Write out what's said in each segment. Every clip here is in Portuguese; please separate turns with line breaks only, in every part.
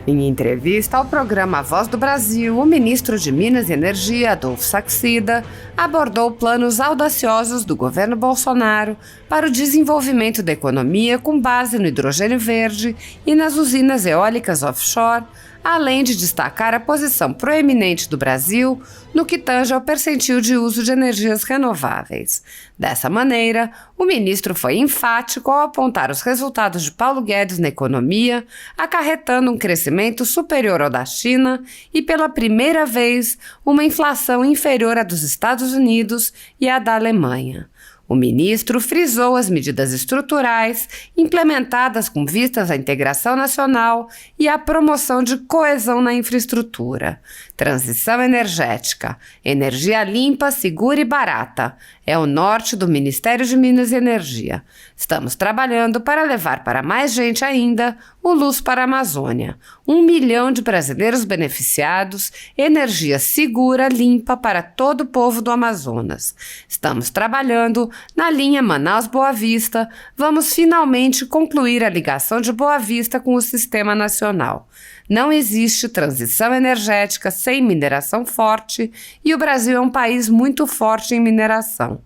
Em entrevista ao programa Voz do Brasil, o ministro de Minas e Energia, Adolfo Saxida, abordou planos audaciosos do governo Bolsonaro para o desenvolvimento da economia com base no hidrogênio verde e nas usinas eólicas offshore, além de destacar a posição proeminente do Brasil no que tange ao percentil de uso de energias renováveis. Dessa maneira, o ministro foi enfático ao apontar os resultados de Paulo Guedes na economia, acarretando um crescimento superior ao da China e, pela primeira vez, uma inflação inferior à dos Estados Unidos e à da Alemanha. O ministro frisou as medidas estruturais implementadas com vistas à integração nacional e à promoção de coesão na infraestrutura. Transição energética, energia limpa, segura e barata é o norte do Ministério de Minas e Energia. Estamos trabalhando para levar para mais gente ainda o Luz para a Amazônia. 1 milhão de brasileiros beneficiados, energia segura, limpa para todo o povo do Amazonas. Estamos trabalhando na linha Manaus-Boa Vista. Vamos finalmente concluir a ligação de Boa Vista com o Sistema Nacional. Não existe transição energética sem mineração forte e o Brasil é um país muito forte em mineração.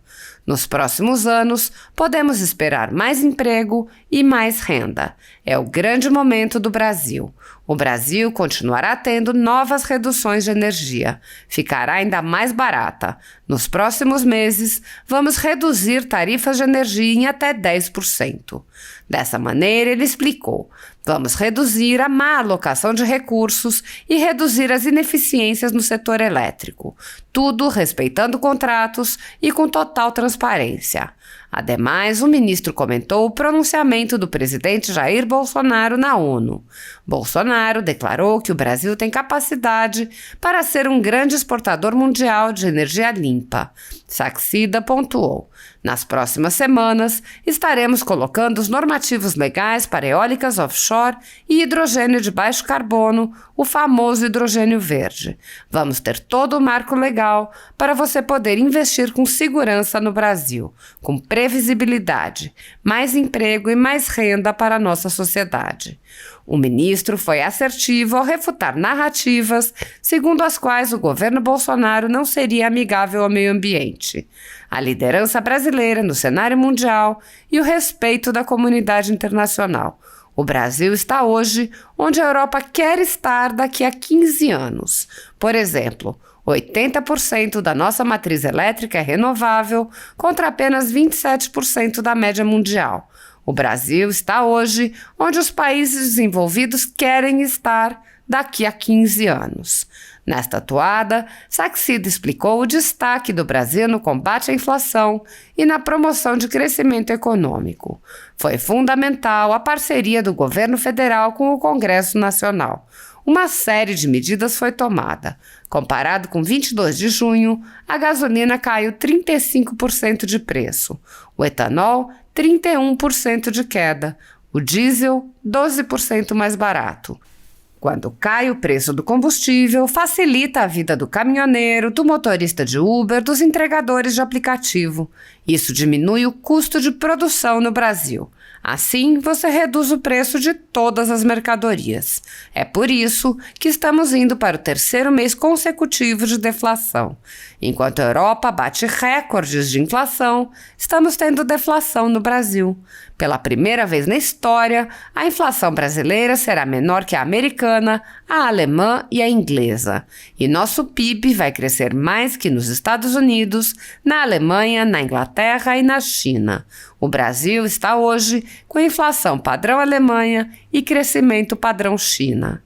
Nos próximos anos, podemos esperar mais emprego e mais renda. É o grande momento do Brasil. O Brasil continuará tendo novas reduções de energia. Ficará ainda mais barata. Nos próximos meses, vamos reduzir tarifas de energia em até 10%. Dessa maneira, ele explicou: vamos reduzir a má alocação de recursos e reduzir as ineficiências no setor elétrico. Tudo respeitando contratos e com total transparência. Ademais, o ministro comentou o pronunciamento do presidente Jair Bolsonaro na ONU. Bolsonaro declarou que o Brasil tem capacidade para ser um grande exportador mundial de energia limpa. Saxida pontuou: nas próximas semanas, estaremos colocando os normativos legais para eólicas offshore e hidrogênio de baixo carbono, o famoso hidrogênio verde. Vamos ter todo o marco legal para você poder investir com segurança no Brasil, com previsibilidade, mais emprego e mais renda para a nossa sociedade. O ministro foi assertivo ao refutar narrativas segundo as quais o governo Bolsonaro não seria amigável ao meio ambiente, a liderança brasileira no cenário mundial e o respeito da comunidade internacional. O Brasil está hoje onde a Europa quer estar daqui a 15 anos. Por exemplo, 80% da nossa matriz elétrica é renovável, contra apenas 27% da média mundial. O Brasil está hoje onde os países desenvolvidos querem estar daqui a 15 anos. Nesta toada, Saxida explicou o destaque do Brasil no combate à inflação e na promoção de crescimento econômico. Foi fundamental a parceria do governo federal com o Congresso Nacional. Uma série de medidas foi tomada. Comparado com 22 de junho, a gasolina caiu 35% de preço, o etanol 31% de queda, o diesel 12% mais barato. Quando cai o preço do combustível, facilita a vida do caminhoneiro, do motorista de Uber, dos entregadores de aplicativo. Isso diminui o custo de produção no Brasil. Assim, você reduz o preço de todas as mercadorias. É por isso que estamos indo para o 3º mês consecutivo de deflação. Enquanto a Europa bate recordes de inflação, estamos tendo deflação no Brasil. Pela primeira vez na história, a inflação brasileira será menor que a americana, a alemã e a inglesa. E nosso PIB vai crescer mais que nos Estados Unidos, na Alemanha, na Inglaterra e na China. O Brasil está hoje com inflação padrão Alemanha e crescimento padrão China.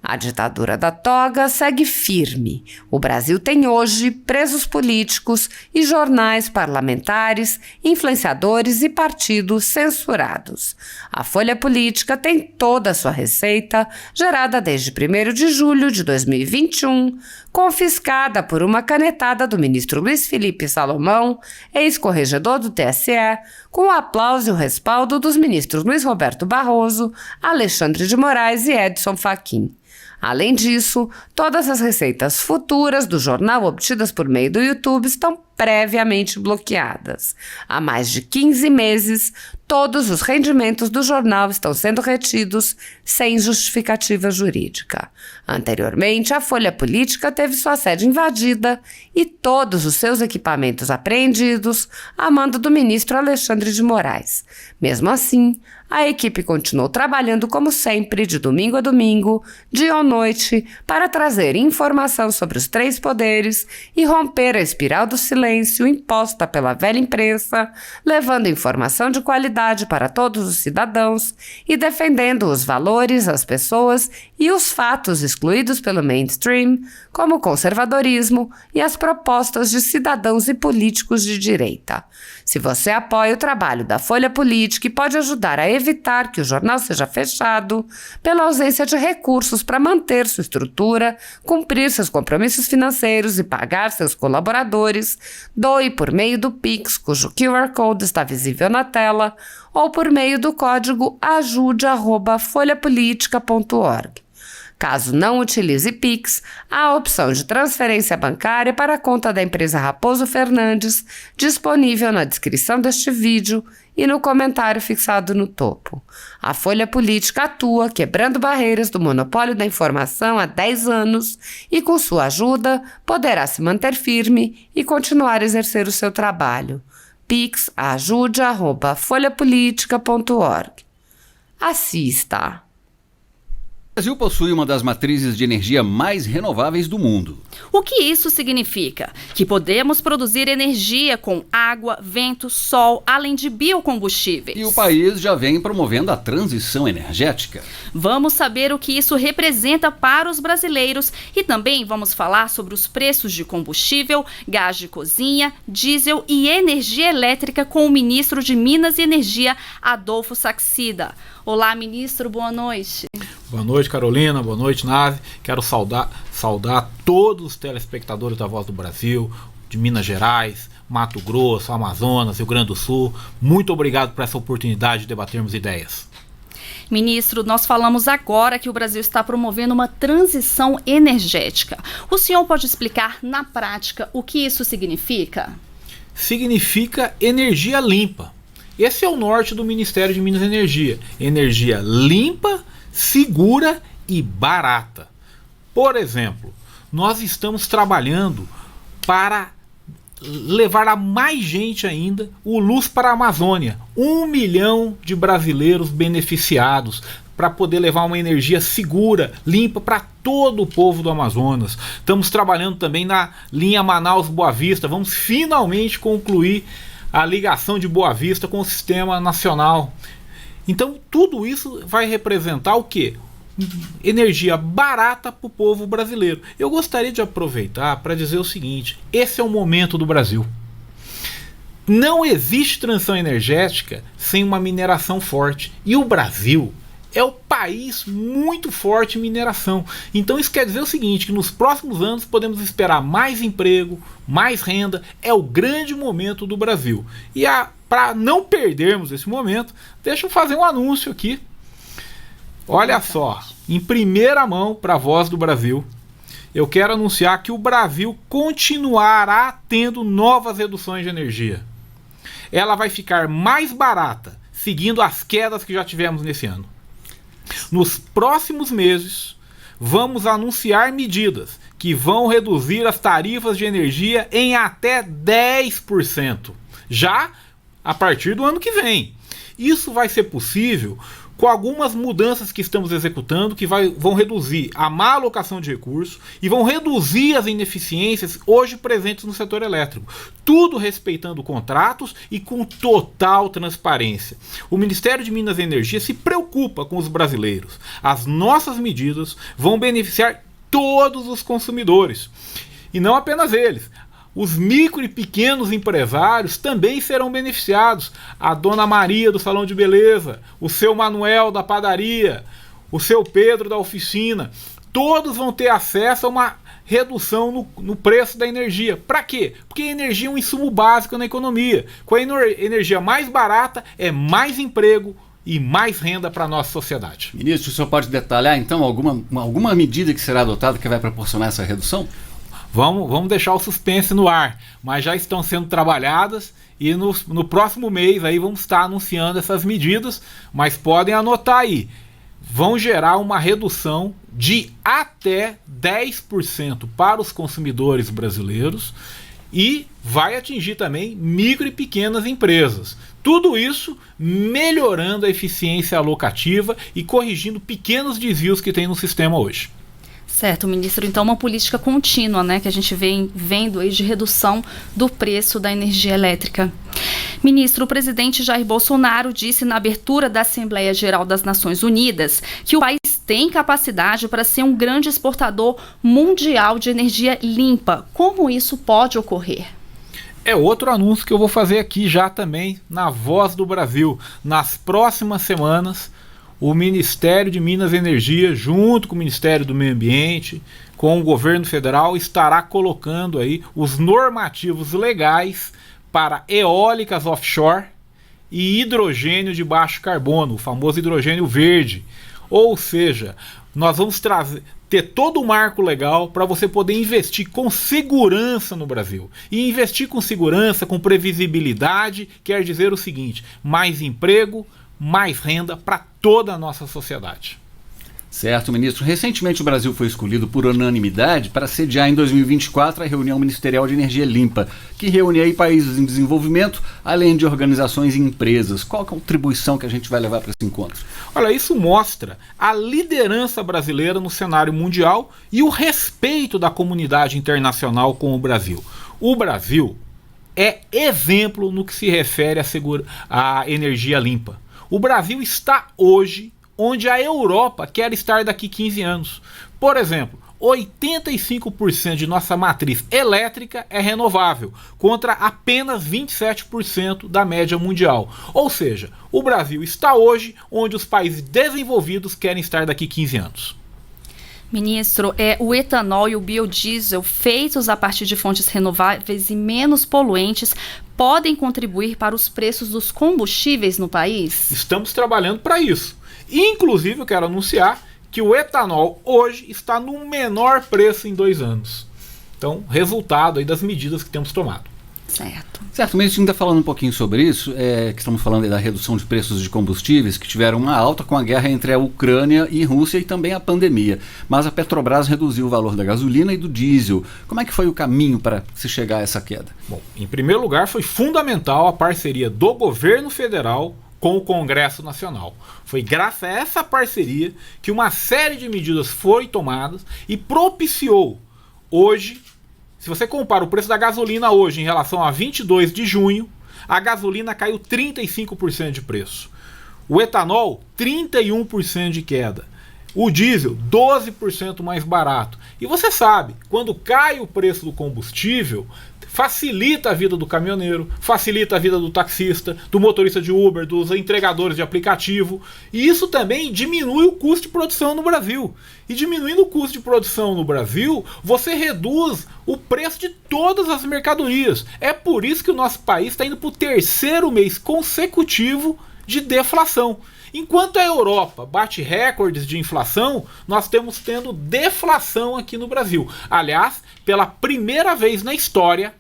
A ditadura da toga segue firme. O Brasil tem hoje presos políticos e jornais parlamentares, influenciadores e partidos censurados. A Folha Política tem toda a sua receita, gerada desde 1º de julho de 2021, confiscada por uma canetada do ministro Luiz Felipe Salomão, ex-corregedor do TSE, com o aplauso e o respaldo dos ministros Luiz Roberto Barroso, Alexandre de Moraes e Edson Fachin. Além disso, todas as receitas futuras do jornal obtidas por meio do YouTube estão previamente bloqueadas. Há mais de 15 meses, todos os rendimentos do jornal estão sendo retidos sem justificativa jurídica. Anteriormente, a Folha Política teve sua sede invadida e todos os seus equipamentos apreendidos a mando do ministro Alexandre de Moraes. Mesmo assim, a equipe continuou trabalhando como sempre, de domingo a domingo, dia ou noite, para trazer informação sobre os três poderes e romper a espiral do silêncio imposta pela velha imprensa, levando informação de qualidade para todos os cidadãos e defendendo os valores, as pessoas e os fatos excluídos pelo mainstream, como o conservadorismo e as propostas de cidadãos e políticos de direita. Se você apoia o trabalho da Folha Política e pode ajudar a evitar que o jornal seja fechado, pela ausência de recursos para manter sua estrutura, cumprir seus compromissos financeiros e pagar seus colaboradores, doe por meio do Pix, cujo QR Code está visível na tela, ou por meio do código ajude@folhapolitica.org. Caso não utilize Pix, há a opção de transferência bancária para a conta da empresa Raposo Fernandes, disponível na descrição deste vídeo e no comentário fixado no topo. A Folha Política atua quebrando barreiras do monopólio da informação há 10 anos e, com sua ajuda, poderá se manter firme e continuar a exercer o seu trabalho. Pix ajude@folhapolitica.org. Assista!
O Brasil possui uma das matrizes de energia mais renováveis do mundo.
O que isso significa? Que podemos produzir energia com água, vento, sol, além de biocombustíveis.
E o país já vem promovendo a transição energética.
Vamos saber o que isso representa para os brasileiros e também vamos falar sobre os preços de combustível, gás de cozinha, diesel e energia elétrica com o ministro de Minas e Energia, Adolfo Saxida. Olá, ministro, boa noite.
Boa noite, Carolina. Boa noite, Nave. Quero saudar todos os telespectadores da Voz do Brasil, de Minas Gerais, Mato Grosso, Amazonas, Rio Grande do Sul. Muito obrigado por essa oportunidade de debatermos ideias.
Ministro, nós falamos agora que o Brasil está promovendo uma transição energética. O senhor pode explicar na prática o que isso significa?
Significa energia limpa. Esse é o norte do Ministério de Minas e Energia. Energia limpa, segura e barata. Por exemplo, nós estamos trabalhando para levar a mais gente ainda o Luz para a Amazônia. 1 milhão de brasileiros beneficiados para poder levar uma energia segura, limpa para todo o povo do Amazonas. Estamos trabalhando também na linha Manaus-Boa Vista. Vamos finalmente concluir a ligação de Boa Vista com o Sistema Nacional. Então tudo isso vai representar o quê? Energia barata para o povo brasileiro. Eu gostaria de aproveitar para dizer o seguinte: esse é o momento do Brasil. Não existe transição energética sem uma mineração forte. E o Brasil é o país muito forte em mineração. Então isso quer dizer o seguinte, que nos próximos anos podemos esperar mais emprego, mais renda. É o grande momento do Brasil. E para não perdermos esse momento, deixa eu fazer um anúncio aqui. Olha só, em primeira mão para a Voz do Brasil, eu quero anunciar que o Brasil continuará tendo novas reduções de energia. Ela vai ficar mais barata, seguindo as quedas que já tivemos nesse ano. Nos próximos meses, vamos anunciar medidas que vão reduzir as tarifas de energia em até 10%, já a partir do ano que vem. Isso vai ser possível com algumas mudanças que estamos executando, que vão reduzir a má alocação de recursos e vão reduzir as ineficiências hoje presentes no setor elétrico. Tudo respeitando contratos e com total transparência. O Ministério de Minas e Energia se preocupa com os brasileiros. As nossas medidas vão beneficiar todos os consumidores. E não apenas eles. Os micro e pequenos empresários também serão beneficiados. A dona Maria do salão de beleza, o seu Manuel da padaria, o seu Pedro da oficina, todos vão ter acesso a uma redução no preço da energia. Para quê? Porque a energia é um insumo básico na economia. Com a energia mais barata, é mais emprego e mais renda para a nossa sociedade.
Ministro, o senhor pode detalhar então alguma medida que será adotada que vai proporcionar essa redução?
Vamos deixar o suspense no ar, mas já estão sendo trabalhadas e no próximo mês aí vamos estar anunciando essas medidas, mas podem anotar aí, vão gerar uma redução de até 10% para os consumidores brasileiros e vai atingir também micro e pequenas empresas. Tudo isso melhorando a eficiência alocativa e corrigindo pequenos desvios que tem no sistema hoje.
Certo, ministro. Então, uma política contínua, né, que a gente vem vendo aí de redução do preço da energia elétrica. Ministro, o presidente Jair Bolsonaro disse na abertura da Assembleia Geral das Nações Unidas que o país tem capacidade para ser um grande exportador mundial de energia limpa. Como isso pode ocorrer?
É outro anúncio que eu vou fazer aqui já também na Voz do Brasil. Nas próximas semanas, o Ministério de Minas e Energia, junto com o Ministério do Meio Ambiente, com o governo federal, estará colocando aí os normativos legais para eólicas offshore e hidrogênio de baixo carbono, o famoso hidrogênio verde. Ou seja, nós vamos ter todo o marco legal para você poder investir com segurança no Brasil. E investir com segurança, com previsibilidade, quer dizer o seguinte: mais emprego, mais renda para toda a nossa sociedade.
Certo, ministro. Recentemente o Brasil foi escolhido por unanimidade para sediar em 2024 a reunião ministerial de energia limpa, que reúne aí países em desenvolvimento, além de organizações e empresas. Qual que é a contribuição que a gente vai levar para esse encontro?
Olha, isso mostra a liderança brasileira no cenário mundial e o respeito da comunidade internacional com o Brasil. O Brasil é exemplo no que se refere à energia limpa. O Brasil está hoje onde a Europa quer estar daqui 15 anos. Por exemplo, 85% de nossa matriz elétrica é renovável, contra apenas 27% da média mundial. Ou seja, o Brasil está hoje onde os países desenvolvidos querem estar daqui 15 anos.
Ministro, o etanol e o biodiesel feitos a partir de fontes renováveis e menos poluentes podem contribuir para os preços dos combustíveis no país?
Estamos trabalhando para isso. Inclusive, eu quero anunciar que o etanol hoje está no menor preço em 2 anos. Então, resultado aí das medidas que temos tomado.
Certo.
Certo, mas a gente está falando um pouquinho sobre isso, que estamos falando aí da redução de preços de combustíveis, que tiveram uma alta com a guerra entre a Ucrânia e Rússia e também a pandemia. Mas a Petrobras reduziu o valor da gasolina e do diesel. Como é que foi o caminho para se chegar a essa queda?
Bom, em primeiro lugar, foi fundamental a parceria do governo federal com o Congresso Nacional. Foi graças a essa parceria que uma série de medidas foi tomadas e propiciou hoje. Se você compara o preço da gasolina hoje em relação a 22 de junho, a gasolina caiu 35% de preço. O etanol, 31% de queda. O diesel, 12% mais barato. E você sabe, quando cai o preço do combustível, facilita a vida do caminhoneiro, facilita a vida do taxista, do motorista de Uber, dos entregadores de aplicativo. E isso também diminui o custo de produção no Brasil. E diminuindo o custo de produção no Brasil, você reduz o preço de todas as mercadorias. É por isso que o nosso país está indo para o 3º mês consecutivo de deflação. Enquanto a Europa bate recordes de inflação, nós estamos tendo deflação aqui no Brasil. Aliás, pela primeira vez na história,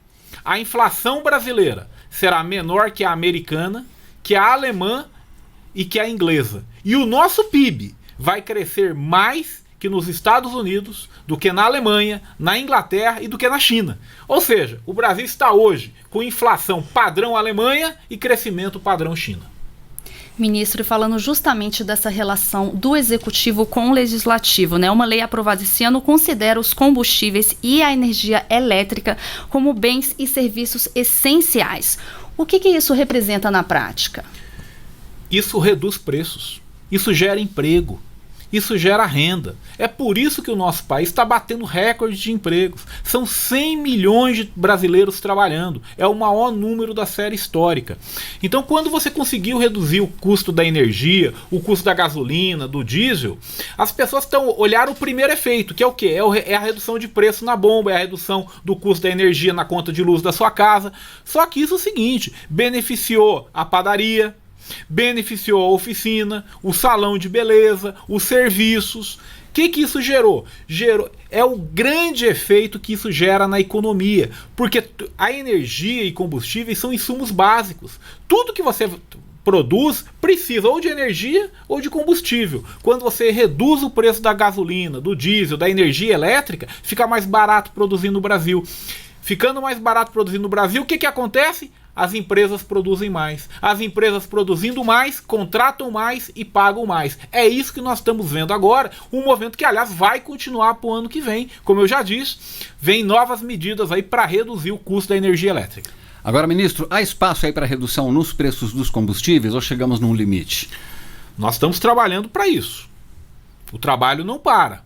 a inflação brasileira será menor que a americana, que a alemã e que a inglesa. E o nosso PIB vai crescer mais que nos Estados Unidos, do que na Alemanha, na Inglaterra e do que na China. Ou seja, o Brasil está hoje com inflação padrão Alemanha e crescimento padrão China.
Ministro, falando justamente dessa relação do executivo com o legislativo, né? Uma lei aprovada esse ano considera os combustíveis e a energia elétrica como bens e serviços essenciais. O que isso representa na prática?
Isso reduz preços, isso gera emprego, isso gera renda. É por isso que o nosso país está batendo recorde de empregos. São 100 milhões de brasileiros trabalhando. É o maior número da série histórica. Então, quando você conseguiu reduzir o custo da energia, o custo da gasolina, do diesel, as pessoas olharam o primeiro efeito, que é o quê? É a redução de preço na bomba, é a redução do custo da energia na conta de luz da sua casa. Só que isso é o seguinte, beneficiou a padaria, beneficiou a oficina, o salão de beleza, os serviços. O que isso gerou? É o grande efeito que isso gera na economia, porque a energia e combustíveis são insumos básicos. Tudo que você produz precisa ou de energia ou de combustível. Quando você reduz o preço da gasolina, do diesel, da energia elétrica, fica mais barato produzir no Brasil. Ficando mais barato produzir no Brasil, o que acontece? As empresas produzem mais. As empresas produzindo mais, contratam mais e pagam mais. É isso que nós estamos vendo agora, um movimento que, aliás, vai continuar para o ano que vem. Como eu já disse, vem novas medidas aí para reduzir o custo da energia elétrica.
Agora, ministro, há espaço aí para redução nos preços dos combustíveis ou chegamos num limite?
Nós estamos trabalhando para isso. O trabalho não para.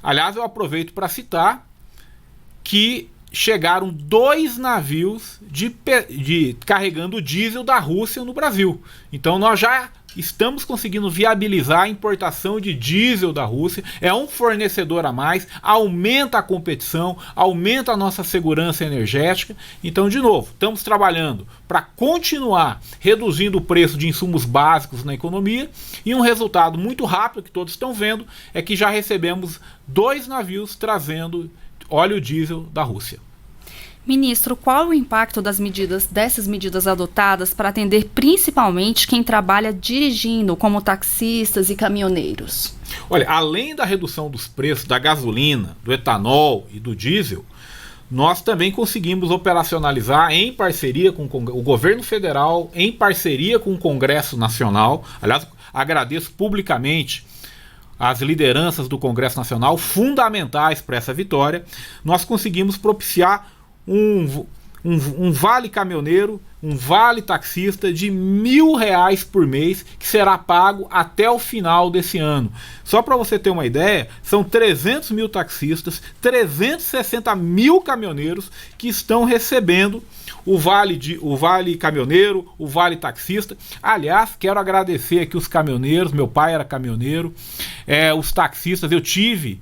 Aliás, eu aproveito para citar que chegaram 2 navios carregando diesel da Rússia no Brasil. Então nós já estamos conseguindo viabilizar a importação de diesel da Rússia. É um fornecedor a mais, aumenta a competição, aumenta a nossa segurança energética. Então, de novo, estamos trabalhando para continuar reduzindo o preço de insumos básicos na economia, e um resultado muito rápido que todos estão vendo é que já recebemos 2 navios trazendo óleo diesel da Rússia.
Ministro, qual o impacto dessas medidas adotadas para atender principalmente quem trabalha dirigindo, como taxistas e caminhoneiros?
Olha, além da redução dos preços da gasolina, do etanol e do diesel, nós também conseguimos operacionalizar em parceria com o governo federal, em parceria com o Congresso Nacional. Aliás, agradeço publicamente as lideranças do Congresso Nacional, fundamentais para essa vitória. Nós conseguimos propiciar um vale caminhoneiro, um vale taxista de R$1.000 por mês, que será pago até o final desse ano. Só para você ter uma ideia, são 300 mil taxistas, 360 mil caminhoneiros que estão recebendo o vale caminhoneiro, o vale taxista. Aliás, quero agradecer aqui os caminhoneiros, meu pai era caminhoneiro, os taxistas. Eu tive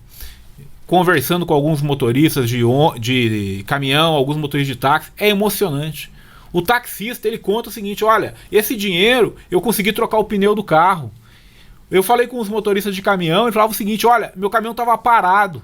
conversando com alguns motoristas de caminhão, alguns motoristas de táxi. É emocionante. O taxista, ele conta o seguinte: olha, esse dinheiro eu consegui trocar o pneu do carro. Eu falei com os motoristas de caminhão e falava o seguinte: olha, meu caminhão estava parado.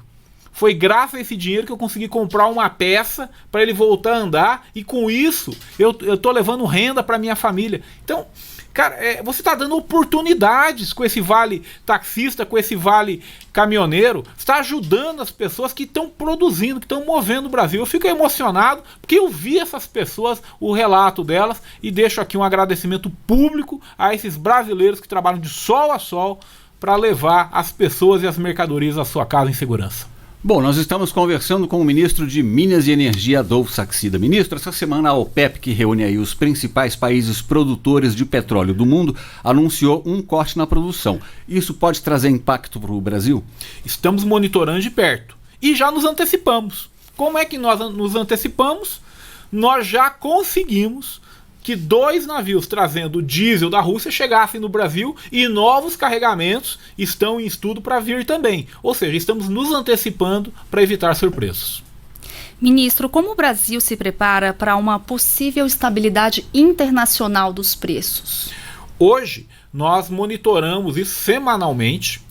Foi graças a esse dinheiro que eu consegui comprar uma peça para ele voltar a andar, e com isso eu estou levando renda para minha família. Então, cara, você está dando oportunidades com esse vale taxista, com esse vale caminhoneiro. Você está ajudando as pessoas que estão produzindo, que estão movendo o Brasil. Eu fico emocionado porque eu vi essas pessoas, o relato delas, e deixo aqui um agradecimento público a esses brasileiros que trabalham de sol a sol para levar as pessoas e as mercadorias à sua casa em segurança.
Bom, nós estamos conversando com o ministro de Minas e Energia, Adolfo Saxida. Ministro, essa semana a OPEP, que reúne aí os principais países produtores de petróleo do mundo, anunciou um corte na produção. Isso pode trazer impacto para o Brasil?
Estamos monitorando de perto e já nos antecipamos. Como é que nós nos antecipamos? Nós já conseguimos que 2 navios trazendo diesel da Rússia chegassem no Brasil, e novos carregamentos estão em estudo para vir também. Ou seja, estamos nos antecipando para evitar surpresas.
Ministro, como o Brasil se prepara para uma possível estabilidade internacional dos preços?
Hoje, nós monitoramos isso semanalmente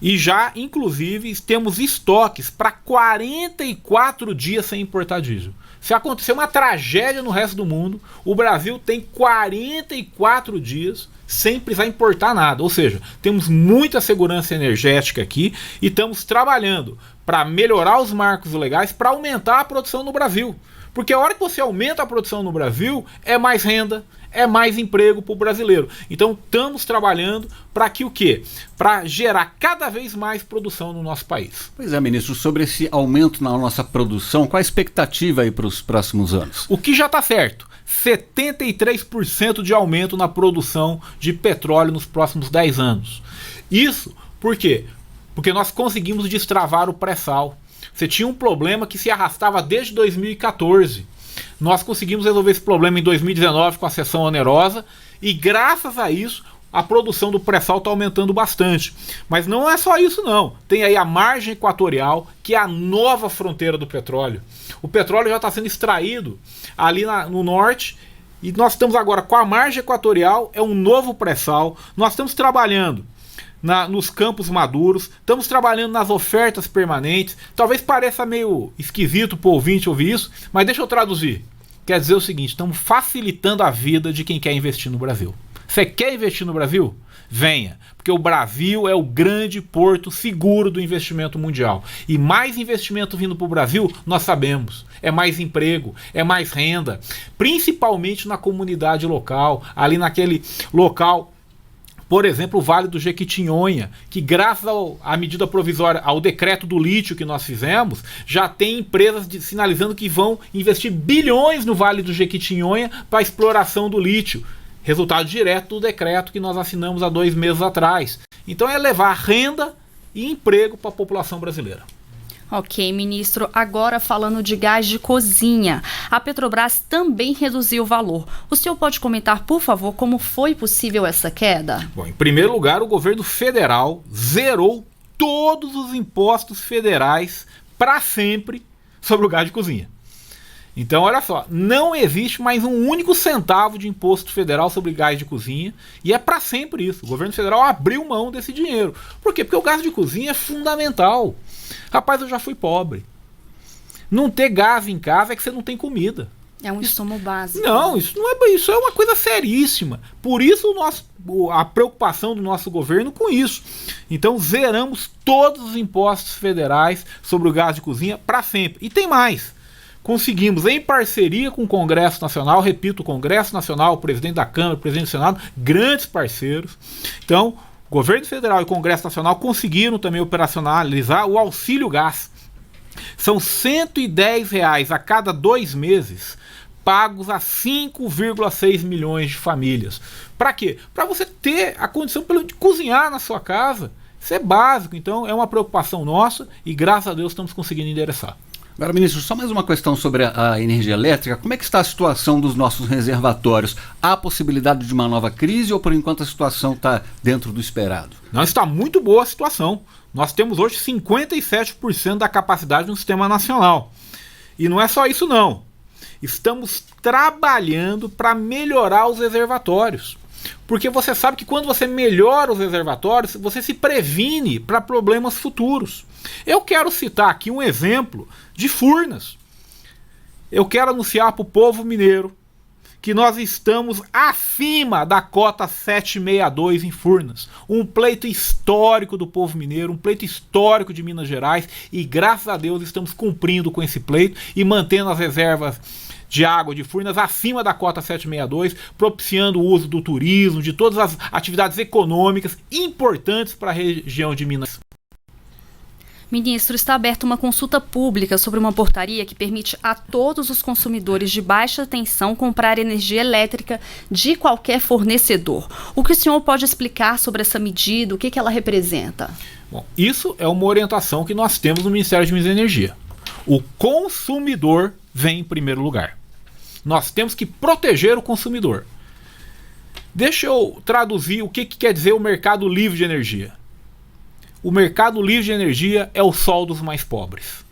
e já, inclusive, temos estoques para 44 dias sem importar diesel. Se acontecer uma tragédia no resto do mundo, o Brasil tem 44 dias sem precisar importar nada. Ou seja, temos muita segurança energética aqui e estamos trabalhando para melhorar os marcos legais, para aumentar a produção no Brasil. Porque a hora que você aumenta a produção no Brasil, é mais renda, é mais emprego para o brasileiro. Então estamos trabalhando para que o quê? Para gerar cada vez mais produção no nosso país.
Pois é, ministro, sobre esse aumento na nossa produção, qual a expectativa aí para os próximos anos?
O que já está certo: 73% de aumento na produção de petróleo nos próximos 10 anos. Isso por quê? Porque nós conseguimos destravar o pré-sal. Você tinha um problema que se arrastava desde 2014. Nós conseguimos resolver esse problema em 2019 com a cessão onerosa, e graças a isso a produção do pré-sal está aumentando bastante. Mas não é só isso não. Tem aí a margem equatorial, que é a nova fronteira do petróleo. O petróleo já está sendo extraído ali no norte, E nós estamos agora com a margem equatorial, é um novo pré-sal. Nós estamos trabalhando nos campos maduros, estamos trabalhando nas ofertas permanentes. Talvez pareça meio esquisito para o ouvinte ouvir isso, mas deixa eu traduzir. Quer dizer o seguinte, estamos facilitando a vida de quem quer investir no Brasil. Você quer investir no Brasil? Venha, porque o Brasil é o grande porto seguro do investimento mundial. E mais investimento vindo para o Brasil, nós sabemos, é mais emprego, é mais renda, principalmente na comunidade local, ali naquele local, por exemplo, o Vale do Jequitinhonha, que graças à medida provisória, ao decreto do lítio que nós fizemos, já tem empresas sinalizando que vão investir bilhões no Vale do Jequitinhonha para a exploração do lítio. Resultado direto do decreto que nós assinamos há 2 meses atrás. Então é levar renda e emprego para a população brasileira.
Ok, ministro. Agora falando de gás de cozinha. A Petrobras também reduziu o valor. O senhor pode comentar, por favor, como foi possível essa queda?
Bom, em primeiro lugar, o governo federal zerou todos os impostos federais para sempre sobre o gás de cozinha. Então, olha só, não existe mais um único centavo de imposto federal sobre gás de cozinha e é para sempre isso. O governo federal abriu mão desse dinheiro. Por quê? Porque o gás de cozinha é fundamental. Rapaz, eu já fui pobre. Não ter gás em casa é que você não tem comida.
É um insumo básico.
Não, isso não é, isso é uma coisa seríssima. Por isso a preocupação do nosso governo com isso. Então, zeramos todos os impostos federais sobre o gás de cozinha para sempre. E tem mais. Conseguimos, em parceria com o Congresso Nacional, repito, o Congresso Nacional, o presidente da Câmara, o presidente do Senado, grandes parceiros. Então, o governo federal e o Congresso Nacional conseguiram também operacionalizar o auxílio gás. São R$110 a cada 2 meses, pagos a 5,6 milhões de famílias. Para quê? Para você ter a condição de cozinhar na sua casa. Isso é básico, então é uma preocupação nossa e graças a Deus estamos conseguindo endereçar.
Agora, ministro, só mais uma questão sobre a energia elétrica. Como é que está a situação dos nossos reservatórios? Há possibilidade de uma nova crise ou, por enquanto, a situação está dentro do esperado?
Não, está muito boa a situação. Nós temos hoje 57% da capacidade no sistema nacional. E não é só isso, não. Estamos trabalhando para melhorar os reservatórios. Porque você sabe que quando você melhora os reservatórios, você se previne para problemas futuros. Eu quero citar aqui um exemplo de Furnas. Eu quero anunciar para o povo mineiro que nós estamos acima da cota 762 em Furnas. Um pleito histórico do povo mineiro, um pleito histórico de Minas Gerais, e graças a Deus estamos cumprindo com esse pleito e mantendo as reservas de água de Furnas acima da cota 762, propiciando o uso do turismo, de todas as atividades econômicas importantes para a região de Minas.
Ministro, está aberta uma consulta pública sobre uma portaria que permite a todos os consumidores de baixa tensão comprar energia elétrica de qualquer fornecedor. O que o senhor pode explicar sobre essa medida? O que ela representa?
Bom, isso é uma orientação que nós temos no Ministério de Minas e Energia. O consumidor vem em primeiro lugar. Nós temos que proteger o consumidor. Deixa eu traduzir o que quer dizer o mercado livre de energia. O mercado livre de energia é o sol dos mais pobres.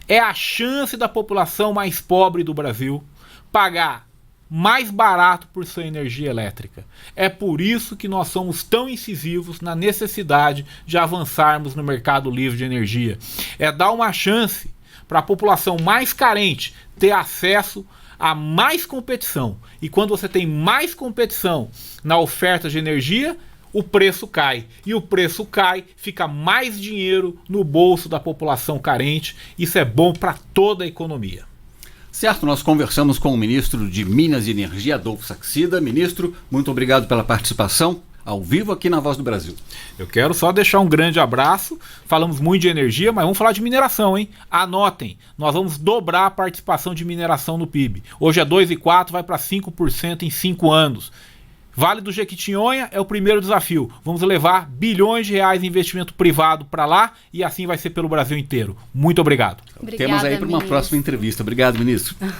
É a chance da população mais pobre do Brasil pagar mais barato por sua energia elétrica. É por isso que nós somos tão incisivos na necessidade de avançarmos no mercado livre de energia. É dar uma chance para a população mais carente ter acesso a mais competição. E quando você tem mais competição na oferta de energia, o preço cai. E o preço cai, fica mais dinheiro no bolso da população carente. Isso é bom para toda a economia.
Certo, nós conversamos com o ministro de Minas e Energia, Adolfo Saxida. Ministro, muito obrigado pela participação ao vivo aqui na Voz do Brasil.
Eu quero só deixar um grande abraço. Falamos muito de energia, mas vamos falar de mineração, hein? Anotem, nós vamos dobrar a participação de mineração no PIB. Hoje é 2,4%, vai para 5% em 5 anos. Vale do Jequitinhonha é o primeiro desafio. Vamos levar bilhões de reais em investimento privado para lá e assim vai ser pelo Brasil inteiro. Muito obrigado.
Obrigada,
temos aí para uma próxima entrevista. Obrigado, ministro.